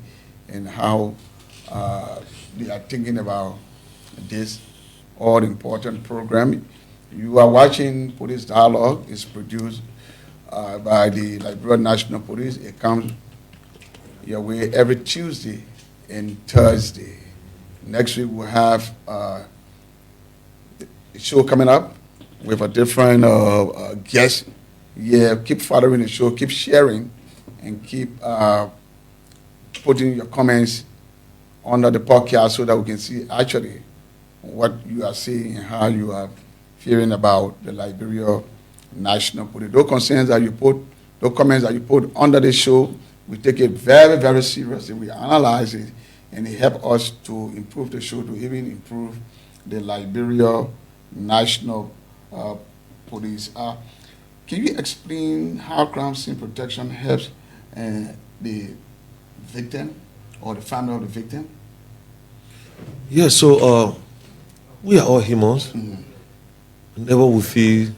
and how they are thinking about this all-important program. You are watching Police Dialogue. It's produced by the Liberian National Police. It comes your way every Tuesday and Thursday. Next week we'll have show coming up with a different guest. Yeah, keep following the show, keep sharing, and keep putting your comments under the podcast so that we can see actually what you are saying and how you are feeling about the Liberia National Police. Those concerns that you put, those comments that you put under the show, we take it very, very seriously. We analyze it, and it helps us to improve the show, to even improve the Liberia National Police. Can you explain how crime scene protection helps the victim or the family of the victim? Yeah, so we are all humans. Whenever we feel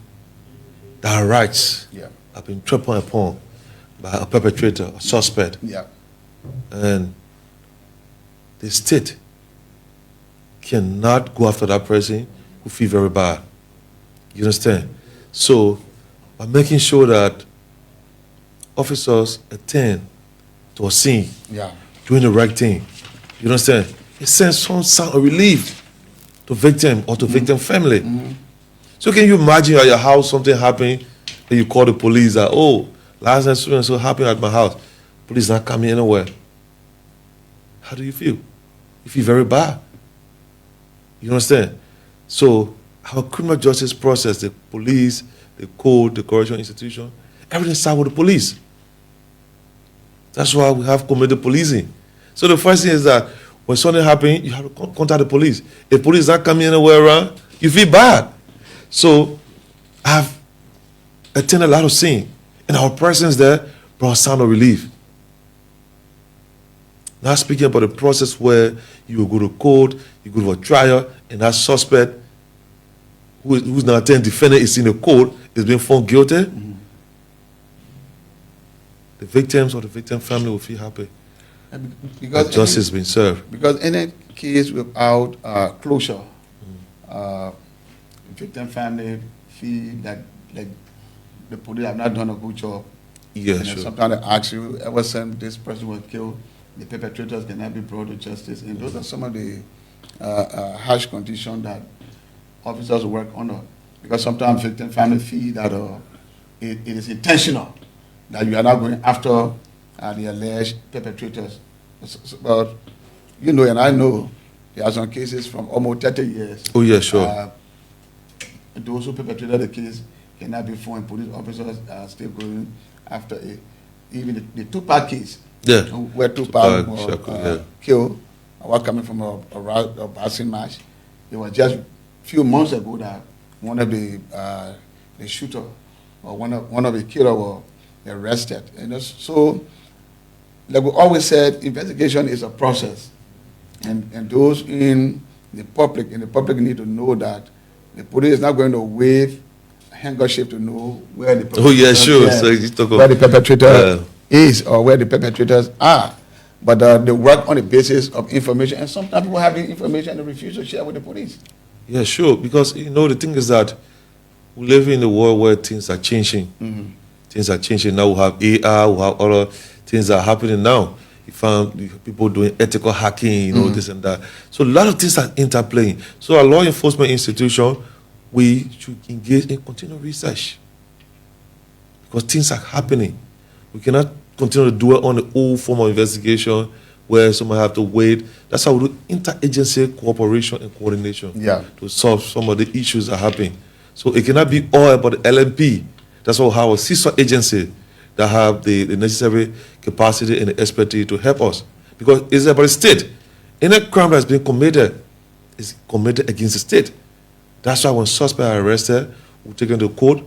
that our rights have been trampled upon by a perpetrator, a suspect, and the state cannot go after that person who feel very bad. You understand? So, by making sure that officers attend to a scene, doing the right thing, you understand? It sends some sound of relief to victim or to victim family. So can you imagine at your house something happened and you call the police that, oh, last night so happened at my house. Police not coming anywhere. How do you feel? You feel very bad. You understand? So our criminal justice process, the police, the code, the correctional institution, everything starts with the police. That's why we have community policing. So the first thing is that when something happens, you have to contact the police. If police not coming anywhere around, you feel bad. So I've attended a lot of scenes, and our presence there brought a sound of relief. Now speaking about the process where you will go to court, you go to a trial, and that suspect who's now attending defendant is in the court is being found guilty. The victims or the victim family will feel happy. Because justice has been served. Because in a case without closure, victim family feel that like the police have not done a good job. Yeah, sure. Sometimes they ask you, ever since this person was killed, the perpetrators cannot be brought to justice. And those are some of the harsh conditions that officers work under. Because sometimes victim family feel that it is intentional, that you are not going after the alleged perpetrators. But you know, and I know, there are some cases from almost 30 years. Oh, yeah, sure. Those who perpetrated the case cannot be found. Police officers are still going after it. Even the Tupac case, where Tupac was killed, was coming from a boxing match. It was just a few months ago that one of the shooter or one of the killer were arrested. And so, like we always said, investigation is a process, and those in the public need to know that the police is not going to wave a handkerchief to know where the perpetrator is or where the perpetrators are. But they work on the basis of information, and sometimes people have the information and they refuse to share with the police. Yeah, sure, because you know the thing is that we live in a world where things are changing. Things are changing now. We have AR, we have other things that are happening now. You found people doing ethical hacking, you know, this and that. So a lot of things are interplaying. So our law enforcement institution, we should engage in continual research because things are happening. We cannot continue to do it on the old form of investigation where someone have to wait. That's how we do interagency cooperation and coordination to solve some of the issues that are happening. So it cannot be all about the LMP. That's why we have a sister agency that have the necessary capacity and the expertise to help us. Because it's about the state. Any crime that's been committed is committed against the state. That's why when suspects are arrested, we take them to court.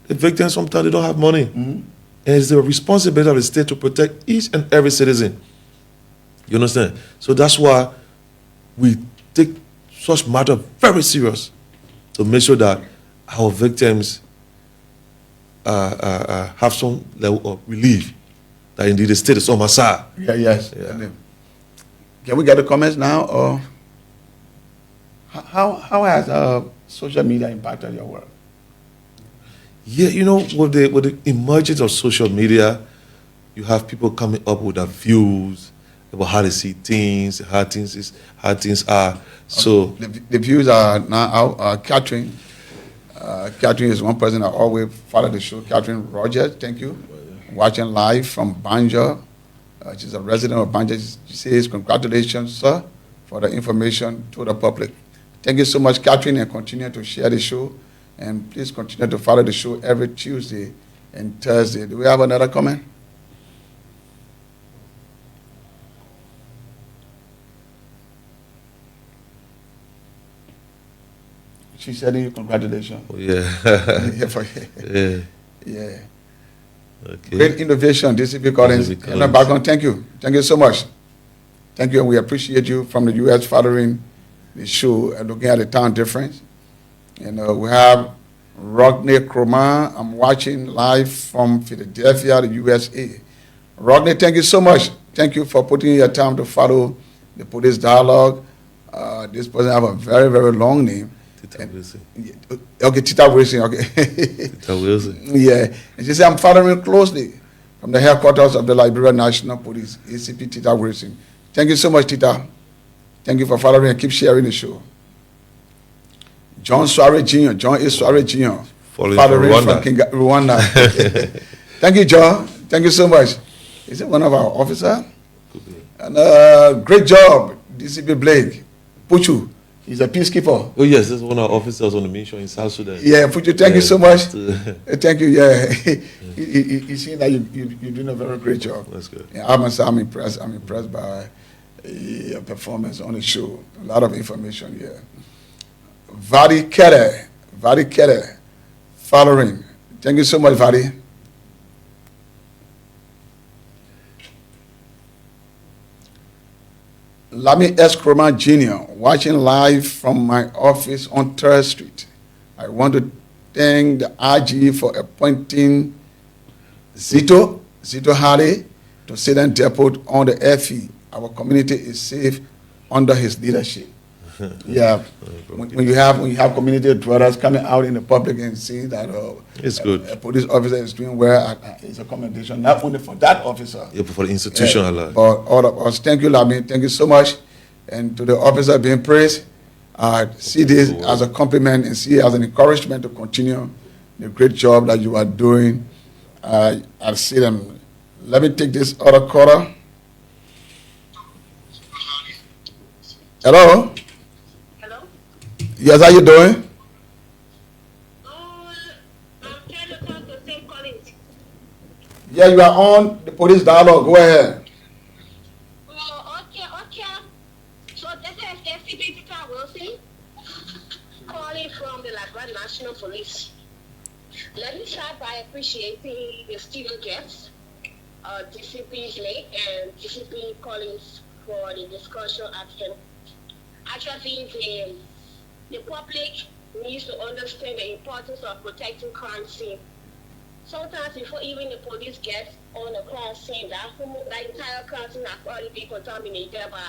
The victims sometimes they don't have money. And it's the responsibility of the state to protect each and every citizen. You understand? So that's why we take such matter very serious to make sure that our victims have some level of relief that indeed the state is on my side. Yes. Can we get the comments now, or how has social media impacted your work? Yeah, you know, with the emergence of social media, you have people coming up with their views about how they see things, how things are. So the views are now out. Catherine. Catherine is one person I always follow the show. Catherine Rogers, thank you. Watching live from Banja. She's a resident of Banja. She says, congratulations, sir, for the information to the public. Thank you so much, Catherine, and continue to share the show. And please continue to follow the show every Tuesday and Thursday. Do we have another comment? She said you congratulations. Oh, yeah. Yeah. Yeah. Okay. Great innovation, DCP Collins. And background, thank you. Thank you so much. Thank you, and we appreciate you from the U.S. following the show and looking at the time difference. And we have Rodney Kroma. I'm watching live from Philadelphia, the USA. Rodney, thank you so much. Thank you for putting your time to follow the police dialogue. This person have a very, very long name. Tita Wilson. Okay, Tita Wilson, okay. Tita Wilson. Yeah. And she said, I'm following closely from the headquarters of the Liberia National Police, ACP Tita Wilson. Thank you so much, Tita. Thank you for following and keep sharing the show. John Suare Jr., John A. Suare Jr., following from Rwanda. Thank you, John. Thank you so much. Is it one of our officers? And great job, DCP Blake. Puchu, he's a peacekeeper. Oh, yes, this is one of our officers on the mission in South Sudan. Yeah, Puchu, thank you so much. Thank you, yeah. You see that you're doing a very great job. That's good. Yeah, I must say I'm impressed by your performance on the show. A lot of information here. Vadi Kere, following. Thank you so much, Vadi. Lami S. Kroma Jr., watching live from my office on 3rd Street. I want to thank the IG for appointing Zito Hale to sit and depot on the FE. Our community is safe under his leadership. Yeah, when you have community brothers coming out in the public and seeing that it's good. A police officer is doing well, it's a commendation not only for that officer, yeah, but for the institution, but all of us. Thank you, Lami. Thank you so much, and to the officer being praised. See this as a compliment and see it as an encouragement to continue the great job that you are doing. I see them. Let me take this other caller. Hello. Yes, how you doing? I'm trying to talk to St. Collins. Yeah, you are on the police dialogue. Go ahead. Oh, okay. So this is ACP Peter Wilson calling from the Liberia National Police. Let me start by appreciating the studio guests, DCP Blake and DCP Collins for the discussion at hand. Actually, the public needs to understand the importance of protecting crime scene. Sometimes before even the police gets on the crime scene, that entire crime scene has already been contaminated by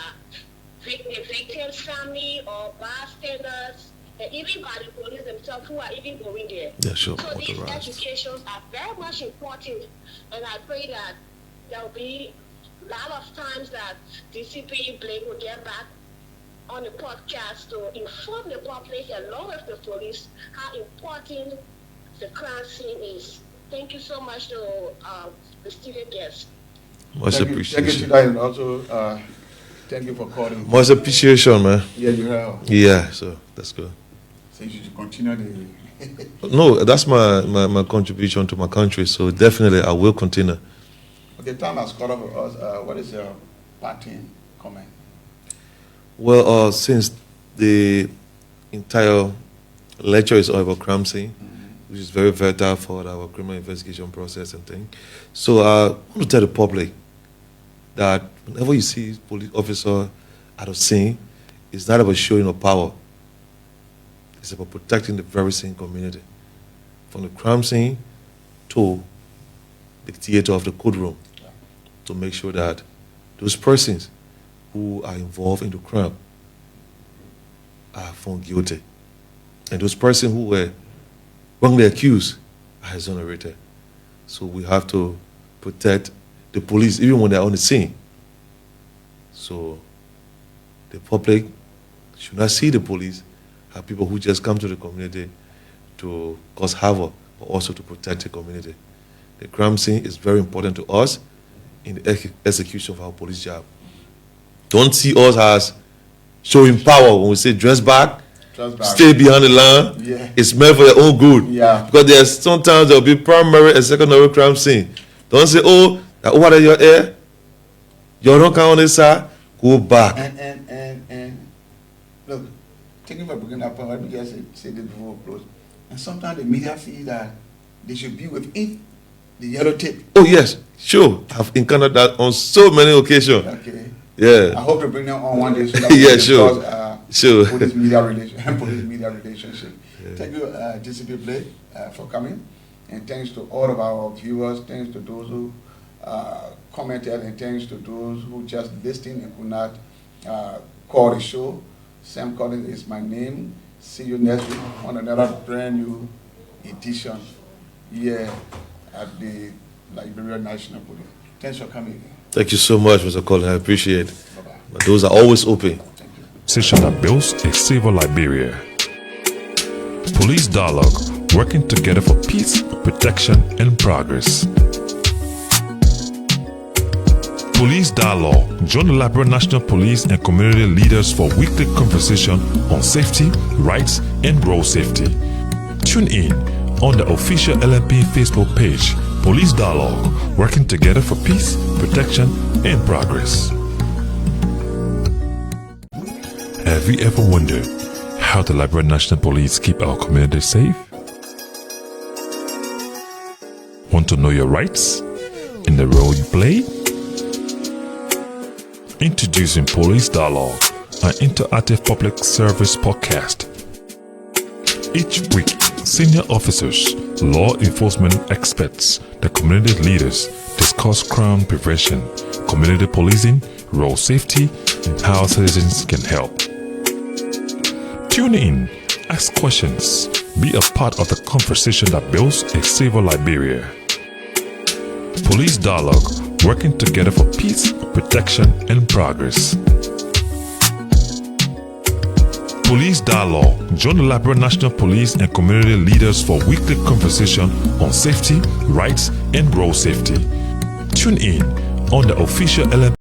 the victim's family or bystanders, and even by the police themselves who are even going there. Yeah, sure. So these educations are very much important, and I pray that there will be a lot of times that DCP Blake will get back on the podcast to inform the public along with the police how important the crime scene is. Thank you so much to the studio guests. Much appreciation. Thank you, Tita, and also thank you for calling. Much appreciation, man. Yeah, you have. Yeah, so that's good. So you should continue the... No, that's my contribution to my country, so definitely I will continue. Okay, time has caught up with us. What is your parting comment? Well, since the entire lecture is all about crime scene, which is very vital for our criminal investigation process and thing, so I want to tell the public that whenever you see a police officer at a scene, it's not about showing of power. It's about protecting the very same community, from the crime scene to the theater of the courtroom, to make sure that those persons who are involved in the crime are found guilty. And those persons who were wrongly accused are exonerated. So we have to protect the police even when they're on the scene. So the public should not see the police as people who just come to the community to cause havoc, but also to protect the community. The crime scene is very important to us in the execution of our police job. Don't see us as showing power when we say dress back, stay behind the line. Yeah. It's meant for your own good. Yeah. Because there's sometimes there'll be primary and secondary crime scene. Don't say, oh, that over your air, you don't come on this side, go back. And look, thank you for bringing that point. Let me just say this before we close. And sometimes the media feel that they should be within the yellow tape. Oh yes, sure. I've encountered that on so many occasions. Okay. Yeah. I hope to bring them on one day so that Yeah, we sure. discuss, Sure. police media relationship. Yeah. Thank you, DCP Play, for coming, and thanks to all of our viewers. Thanks to those who commented, and thanks to those who just listened and could not call the show. Sam Collins is my name. See you next week on another brand new edition here at the Liberia National Police. Thanks for coming. Thank you so much, Mr. Collins. I appreciate it. Bye-bye. But those are always open. Thank you. Session that builds a safer Liberia. Police dialogue, working together for peace, protection, and progress. Police dialogue. Join the Liberia National Police and community leaders for weekly conversation on safety, rights, and road safety. Tune in on the official LMP Facebook page. Police dialogue, working together for peace, protection, and progress. Have you ever wondered how the Liberia National Police keep our community safe? Want to know your rights and the role you play? Introducing Police Dialogue, an interactive public service podcast. Each week, senior officers, law enforcement experts, the community leaders discuss crime prevention, community policing, road safety, and how citizens can help. Tune in, ask questions, be a part of the conversation that builds a safer Liberia. Police Dialogue, working together for peace, protection, and progress. Police Dialogue. Join the Liberia National Police and community leaders for weekly conversation on safety, rights, and road safety. Tune in on the official LMP